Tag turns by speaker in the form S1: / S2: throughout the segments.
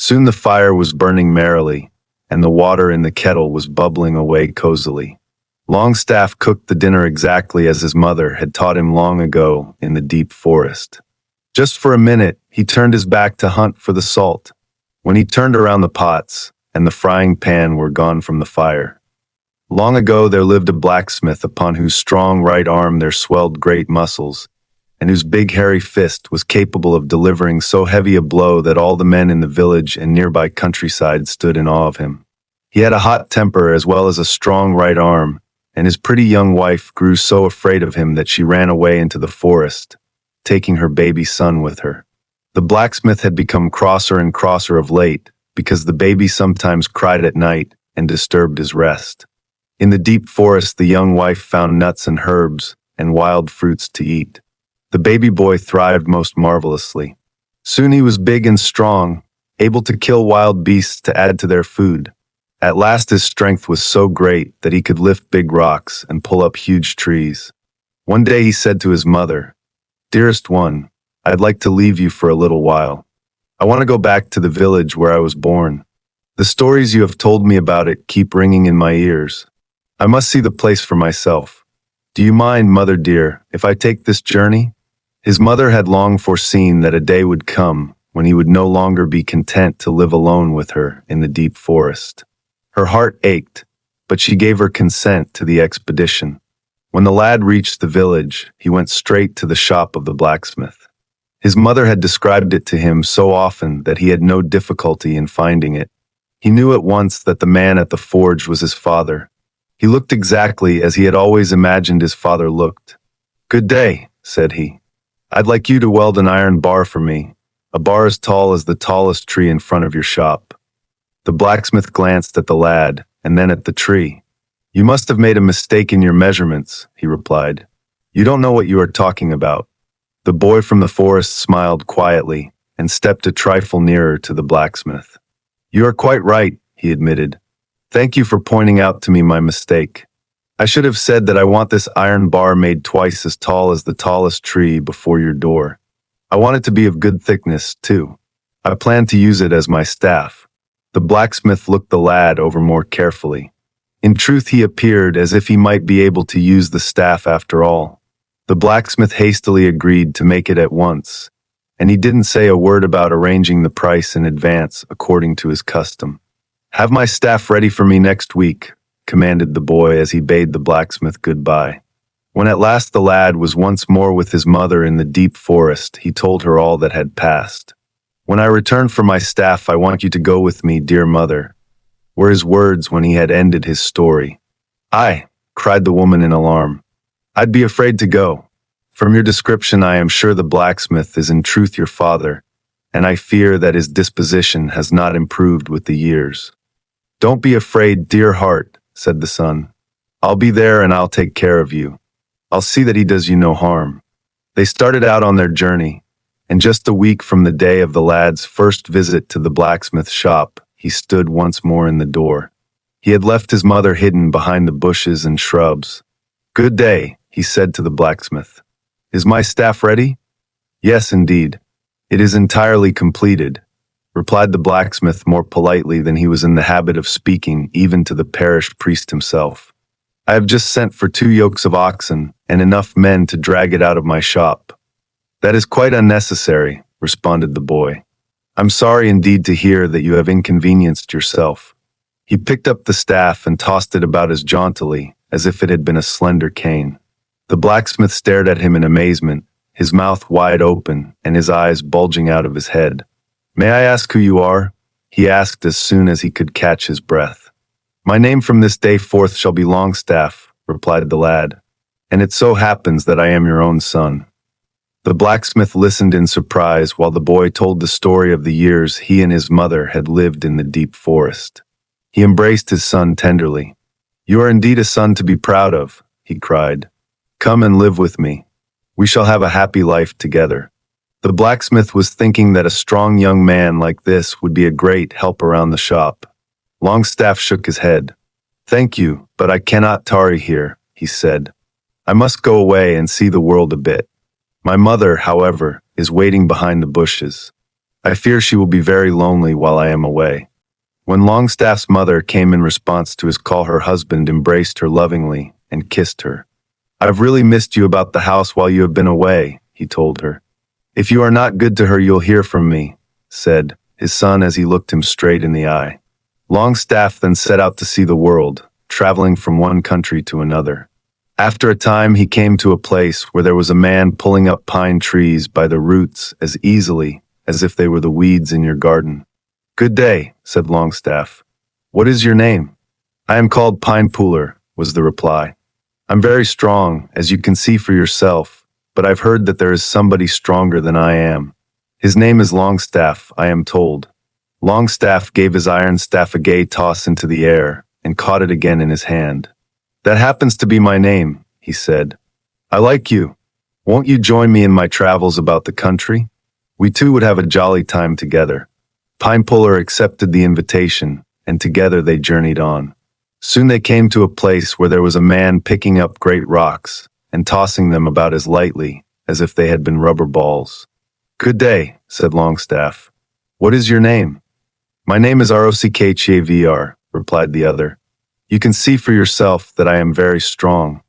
S1: Soon the fire was burning merrily, and the water in the kettle was bubbling away cozily. Longstaff cooked the dinner exactly as his mother had taught him long ago in the deep forest. Just for a minute, he turned his back to hunt for the salt. When he turned around, the pots and the frying pan were gone from the fire. Long ago there lived a blacksmith upon whose strong right arm there swelled great muscles, and whose big hairy fist was capable of delivering so heavy a blow that all the men in the village and nearby countryside stood in awe of him. He had a hot temper as well as a strong right arm, and his pretty young wife grew so afraid of him that she ran away into the forest, taking her baby son with her. The blacksmith had become crosser and crosser of late, because the baby sometimes cried at night and disturbed his rest. In the deep forest the young wife found nuts and herbs and wild fruits to eat. The baby boy thrived most marvelously. Soon he was big and strong, able to kill wild beasts to add to their food. At last his strength was so great that he could lift big rocks and pull up huge trees. One day he said to his mother, "Dearest one, I'd like to leave you for a little while. I want to go back to the village where I was born. The stories you have told me about it keep ringing in my ears. I must see the place for myself. Do you mind, mother dear, if I take this journey?" His mother had long foreseen that a day would come when he would no longer be content to live alone with her in the deep forest. Her heart ached, but she gave her consent to the expedition. When the lad reached the village, he went straight to the shop of the blacksmith. His mother had described it to him so often that he had no difficulty in finding it. He knew at once that the man at the forge was his father. He looked exactly as he had always imagined his father looked. "Good day," said he. "I'd like you to weld an iron bar for me, a bar as tall as the tallest tree in front of your shop." The blacksmith glanced at the lad, and then at the tree. "You must have made a mistake in your measurements," he replied. "You don't know what you are talking about." The boy from the forest smiled quietly and stepped a trifle nearer to the blacksmith. "You are quite right," he admitted. "Thank you for pointing out to me my mistake. I should have said that I want this iron bar made twice as tall as the tallest tree before your door. I want it to be of good thickness, too. I plan to use it as my staff." The blacksmith looked the lad over more carefully. In truth, he appeared as if he might be able to use the staff after all. The blacksmith hastily agreed to make it at once, and he didn't say a word about arranging the price in advance according to his custom. "Have my staff ready for me next week," commanded the boy as he bade the blacksmith goodbye. When at last the lad was once more with his mother in the deep forest, he told her all that had passed. "When I return for my staff, I want you to go with me, dear mother," were his words when he had ended his story. "Aye," cried the woman in alarm. "I'd be afraid to go. From your description I am sure the blacksmith is in truth your father, and I fear that his disposition has not improved with the years." "Don't be afraid, dear heart," said the son. "I'll be there and I'll take care of you. I'll see that he does you no harm." They started out on their journey, and just a week from the day of the lad's first visit to the blacksmith's shop, he stood once more in the door. He had left his mother hidden behind the bushes and shrubs. "Good day," he said to the blacksmith. "Is my staff ready?" "Yes, indeed. It is entirely completed," replied the blacksmith more politely than he was in the habit of speaking even to the parish priest himself. "I have just sent for 2 yokes of oxen and enough men to drag it out of my shop." "That is quite unnecessary," responded the boy. "I'm sorry indeed to hear that you have inconvenienced yourself." He picked up the staff and tossed it about as jauntily as if it had been a slender cane. The blacksmith stared at him in amazement, his mouth wide open and his eyes bulging out of his head. "May I ask who you are?" he asked as soon as he could catch his breath. "My name from this day forth shall be Longstaff," replied the lad, "and it so happens that I am your own son." The blacksmith listened in surprise while the boy told the story of the years he and his mother had lived in the deep forest. He embraced his son tenderly. "You are indeed a son to be proud of," he cried. "Come and live with me. We shall have a happy life together." The blacksmith was thinking that a strong young man like this would be a great help around the shop. Longstaff shook his head. "Thank you, but I cannot tarry here," he said. "I must go away and see the world a bit. My mother, however, is waiting behind the bushes." I fear she will be very lonely while I am away." When Longstaff's mother came in response to his call, her husband embraced her lovingly and kissed her. "I've really missed you about the house while you have been away," he told her. "If you are not good to her, you'll hear from me," said his son as he looked him straight in the eye. Longstaff then set out to see the world, traveling from one country to another. After a time, he came to a place where there was a man pulling up pine trees by the roots as easily as if they were the weeds in your garden. "Good day," said Longstaff. "What is your name?" "I am called Pine Puller," was the reply. "I'm very strong, as you can see for yourself, but I've heard that there is somebody stronger than I am. His name is Longstaff, I am told." Longstaff gave his iron staff a gay toss into the air and caught it again in his hand. "That happens to be my name," he said. "I like you. Won't you join me in my travels about the country? We two would have a jolly time together." Pine Puller accepted the invitation, and together they journeyed on. Soon they came to a place where there was a man picking up great rocks and tossing them about as lightly as if they had been rubber balls. "Good day," said Longstaff. "What is your name?" "My name is Rockchavr," replied the other. "You can see for yourself that I am very strong.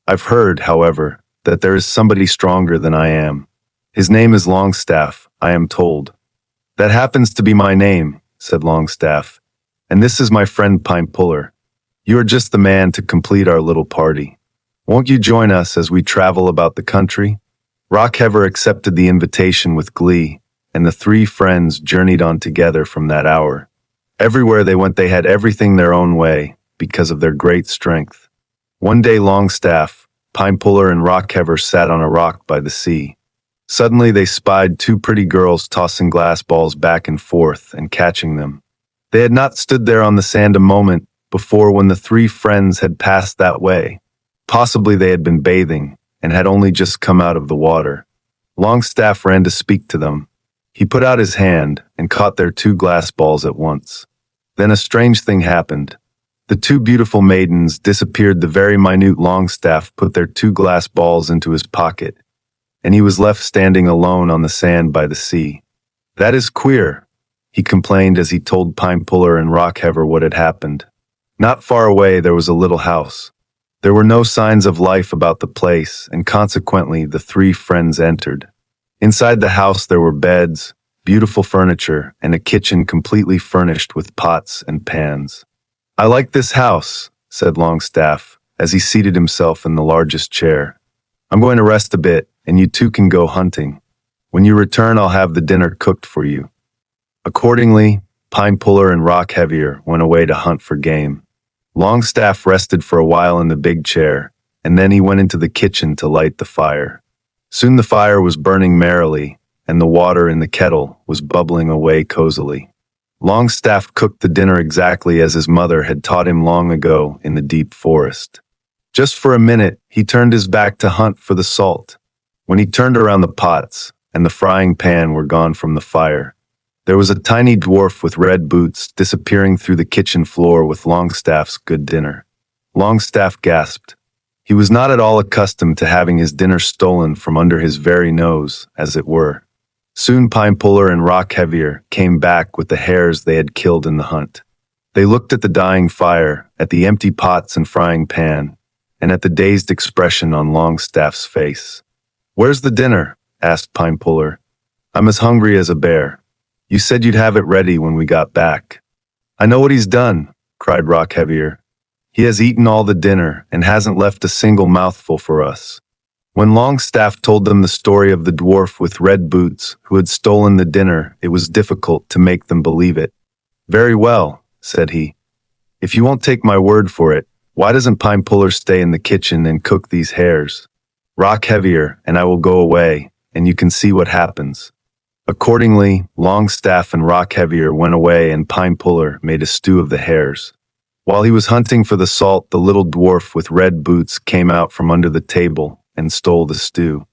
S1: I've heard, however, that there is somebody stronger than I am. His name is Longstaff, I am told." "That happens to be my name," said Longstaff, "and this is my friend Pine Puller. You are just the man to complete our little party. Won't you join us as we travel about the country?" Rockhever accepted the invitation with glee, and the three friends journeyed on together from that hour. Everywhere they went, they had everything their own way because of their great strength. One day, Longstaff, Pine Puller, and Rockhever sat on a rock by the sea. Suddenly they spied two pretty girls tossing glass balls back and forth and catching them. They had not stood there on the sand a moment before when the three friends had passed that way. Possibly they had been bathing and had only just come out of the water. Longstaff ran to speak to them. He put out his hand and caught their two glass balls at once. Then a strange thing happened. The two beautiful maidens disappeared the very minute Longstaff put their two glass balls into his pocket, and he was left standing alone on the sand by the sea. "That is queer," he complained as he told Pine Puller and Rockhever what had happened. Not far away there was a little house. There were no signs of life about the place, and consequently the three friends entered. Inside the house there were beds, beautiful furniture, and a kitchen completely furnished with pots and pans. "I like this house," said Longstaff, as he seated himself in the largest chair. "I'm going to rest a bit, and you two can go hunting. When you return, I'll have the dinner cooked for you." Accordingly, Pine Puller and Rockhever went away to hunt for game. Longstaff rested for a while in the big chair, and then he went into the kitchen to light the fire. Soon the fire was burning merrily, and the water in the kettle was bubbling away cozily. Longstaff cooked the dinner exactly as his mother had taught him long ago in the deep forest. Just for a minute, he turned his back to hunt for the salt. When he turned around, the pots and the frying pan were gone from the fire. There was a tiny dwarf with red boots disappearing through the kitchen floor with Longstaff's good dinner. Longstaff gasped. He was not at all accustomed to having his dinner stolen from under his very nose, as it were. Soon Pine Puller and Rockhever came back with the hares they had killed in the hunt. They looked at the dying fire, at the empty pots and frying pan, and at the dazed expression on Longstaff's face. "Where's the dinner?" asked Pine Puller. "I'm as hungry as a bear. You said you'd have it ready when we got back." "I know what he's done," cried Rockhever. "He has eaten all the dinner and hasn't left a single mouthful for us." When Longstaff told them the story of the dwarf with red boots who had stolen the dinner, it was difficult to make them believe it. "Very well," said he. "If you won't take my word for it, why doesn't Pine Puller stay in the kitchen and cook these hares? Rockhever and I will go away, and you can see what happens." Accordingly, Longstaff and Rockhever went away, and Pine Puller made a stew of the hares. While he was hunting for the salt, the little dwarf with red boots came out from under the table and stole the stew.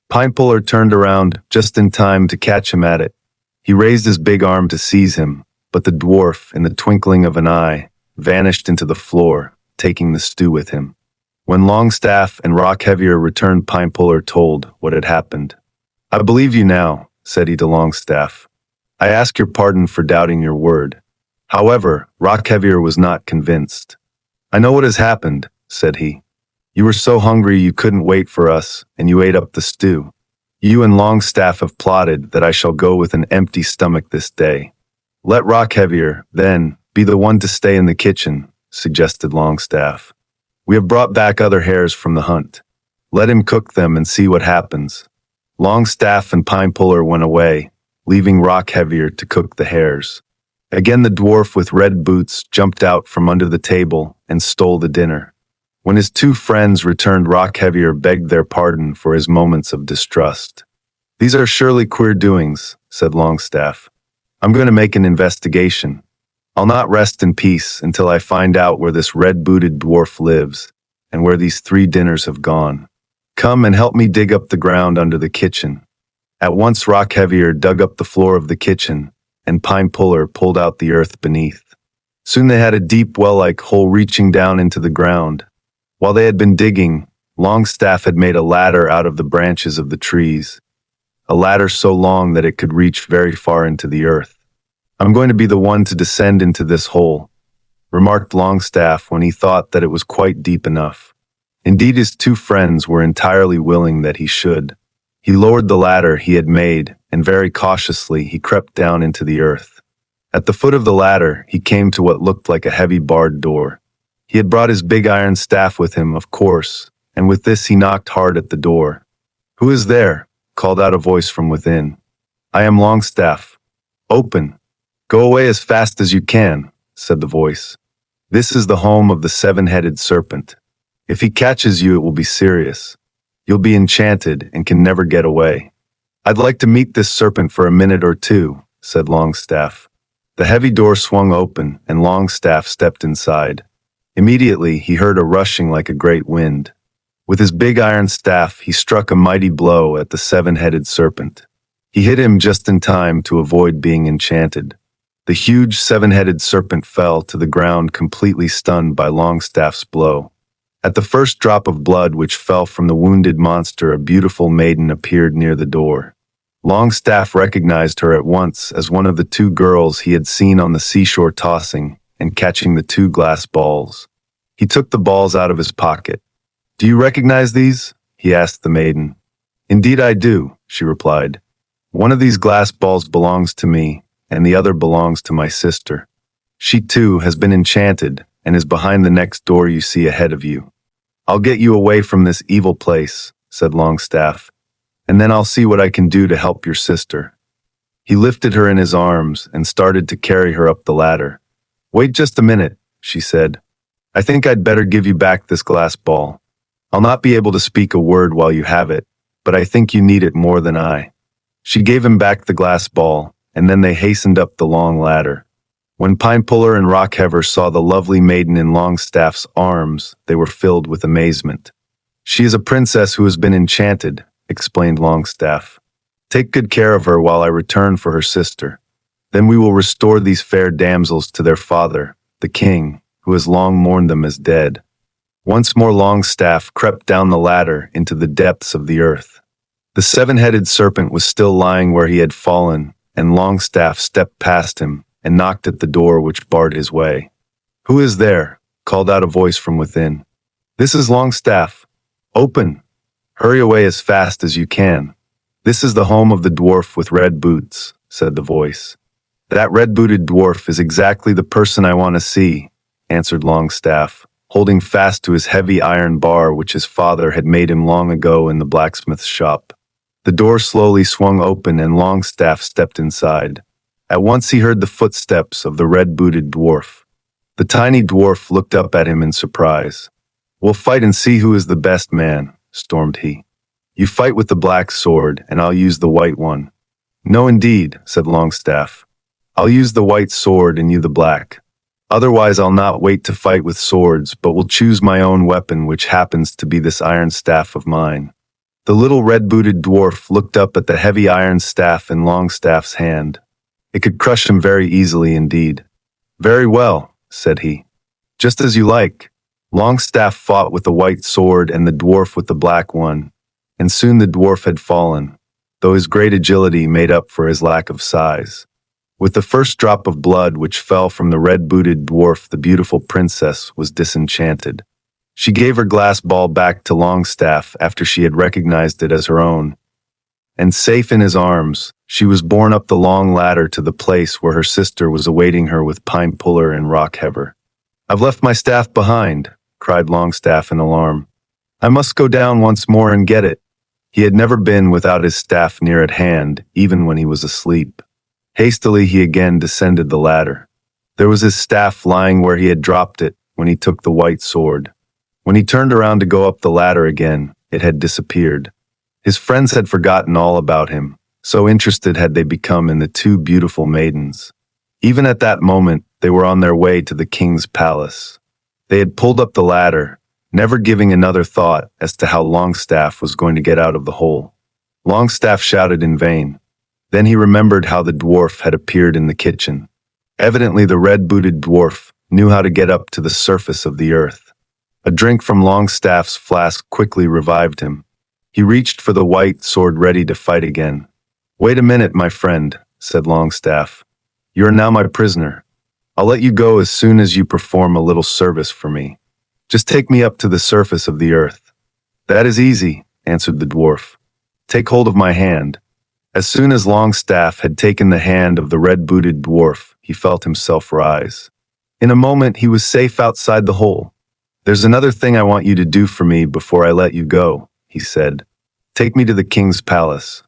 S1: Pine Puller turned around just in time to catch him at it. He raised his big arm to seize him, but the dwarf, in the twinkling of an eye, vanished into the floor, taking the stew with him. When Longstaff and Rockhever returned, Pine Puller told what had happened. "I believe you now," said he to Longstaff. I ask your pardon for doubting your word." However, Rockheavier was not convinced. "I know what has happened," said he. "You were so hungry you couldn't wait for us, and you ate up the stew. You and Longstaff have plotted that I shall go with an empty stomach this day. Let Rockheavier, then, be the one to stay in the kitchen," suggested Longstaff. "We have brought back other hares from the hunt. Let him cook them and see what happens." Longstaff and Pinepuller went away, leaving Rockheavier to cook the hares. Again the dwarf with red boots jumped out from under the table and stole the dinner. When his two friends returned, Rockheavier begged their pardon for his moments of distrust. "These are surely queer doings," said Longstaff. "I'm going to make an investigation. I'll not rest in peace until I find out where this red-booted dwarf lives and where these 3 dinners have gone. Come and help me dig up the ground under the kitchen." At once Rockheavier dug up the floor of the kitchen, and Pinepuller pulled out the earth beneath. Soon they had a deep well-like hole reaching down into the ground. While they had been digging, Longstaff had made a ladder out of the branches of the trees, a ladder so long that it could reach very far into the earth. "I'm going to be the one to descend into this hole," remarked Longstaff when he thought that it was quite deep enough. Indeed, his two friends were entirely willing that he should. He lowered the ladder he had made, and very cautiously he crept down into the earth. At the foot of the ladder, he came to what looked like a heavy barred door. He had brought his big iron staff with him, of course, and with this he knocked hard at the door. "Who is there?" called out a voice from within. "I am Longstaff." "Open." "Go away as fast as you can," said the voice. "This is the home of the 7-headed serpent. If he catches you, it will be serious. You'll be enchanted and can never get away." "I'd like to meet this serpent for a minute or two," said Longstaff. The heavy door swung open, and Longstaff stepped inside. Immediately, he heard a rushing like a great wind. With his big iron staff, he struck a mighty blow at the 7-headed serpent. He hit him just in time to avoid being enchanted. The huge 7-headed serpent fell to the ground completely stunned by Longstaff's blow. At the first drop of blood which fell from the wounded monster, a beautiful maiden appeared near the door. Longstaff recognized her at once as one of the 2 girls he had seen on the seashore tossing and catching the 2 glass balls. He took the balls out of his pocket. "Do you recognize these?" he asked the maiden. "Indeed I do," she replied. "One of these glass balls belongs to me, and the other belongs to my sister. She too has been enchanted and is behind the next door you see ahead of you. I'll get you away from this evil place," said Longstaff, "and then I'll see what I can do to help your sister." He lifted her in his arms and started to carry her up the ladder. "Wait just a minute," she said. "I think I'd better give you back this glass ball. I'll not be able to speak a word while you have it, but I think you need it more than I." She gave him back the glass ball, and then they hastened up the long ladder. When Pinepuller and Rockheavier saw the lovely maiden in Longstaff's arms, they were filled with amazement. "She is a princess who has been enchanted," explained Longstaff. "Take good care of her while I return for her sister. Then we will restore these fair damsels to their father, the king, who has long mourned them as dead." Once more Longstaff crept down the ladder into the depths of the earth. The 7-headed serpent was still lying where he had fallen, and Longstaff stepped past him and knocked at the door which barred his way. "Who is there?" called out a voice from within. "This is Longstaff. Open. Hurry away as fast as you can. This is the home of the dwarf with red boots," said the voice. "That red-booted dwarf is exactly the person I want to see," answered Longstaff, holding fast to his heavy iron bar which his father had made him long ago in the blacksmith's shop. The door slowly swung open and Longstaff stepped inside. At once he heard the footsteps of the red-booted dwarf. The tiny dwarf looked up at him in surprise. "We'll fight and see who is the best man," stormed he. "You fight with the black sword, and I'll use the white one." "No, indeed," said Longstaff. "I'll use the white sword and you the black. Otherwise I'll not wait to fight with swords, but will choose my own weapon, which happens to be this iron staff of mine." The little red-booted dwarf looked up at the heavy iron staff in Longstaff's hand. It could crush him very easily indeed. "Very well," said he. "Just as you like." Longstaff fought with the white sword and the dwarf with the black one, and soon the dwarf had fallen, though his great agility made up for his lack of size. With the first drop of blood which fell from the red-booted dwarf, the beautiful princess was disenchanted. She gave her glass ball back to Longstaff after she had recognized it as her own, and safe in his arms, she was borne up the long ladder to the place where her sister was awaiting her with Pine Puller and Rockhever. "I've left my staff behind," cried Longstaff in alarm. "I must go down once more and get it." He had never been without his staff near at hand, even when he was asleep. Hastily he again descended the ladder. There was his staff lying where he had dropped it when he took the white sword. When he turned around to go up the ladder again, it had disappeared. His friends had forgotten all about him, so interested had they become in the two beautiful maidens. Even at that moment, they were on their way to the king's palace. They had pulled up the ladder, never giving another thought as to how Longstaff was going to get out of the hole. Longstaff shouted in vain. Then he remembered how the dwarf had appeared in the kitchen. Evidently the red-booted dwarf knew how to get up to the surface of the earth. A drink from Longstaff's flask quickly revived him. He reached for the white sword ready to fight again. "Wait a minute, my friend," said Longstaff. "You are now my prisoner. I'll let you go as soon as you perform a little service for me. Just take me up to the surface of the earth." "That is easy," answered the dwarf. "Take hold of my hand." As soon as Longstaff had taken the hand of the red-booted dwarf, he felt himself rise. In a moment he was safe outside the hole. "There's another thing I want you to do for me before I let you go," he said. "Take me to the king's palace."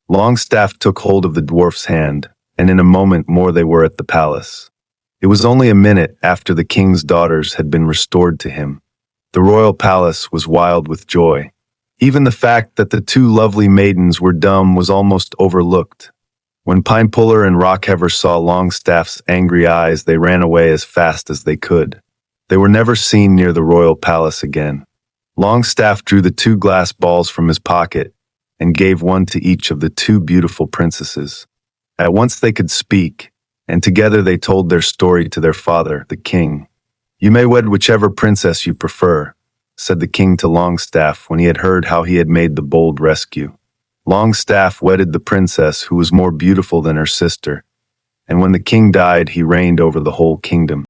S1: Longstaff took hold of the dwarf's hand, and in a moment more they were at the palace. It was only a minute after the king's daughters had been restored to him. The royal palace was wild with joy. Even the fact that the two lovely maidens were dumb was almost overlooked. When Pine Puller and Rockhever saw Longstaff's angry eyes, they ran away as fast as they could. They were never seen near the royal palace again. Longstaff drew the two glass balls from his pocket and gave one to each of the two beautiful princesses. At once they could speak, and together they told their story to their father, the king. "You may wed whichever princess you prefer," said the king to Longstaff when he had heard how he had made the bold rescue. Longstaff wedded the princess who was more beautiful than her sister, and when the king died, he reigned over the whole kingdom.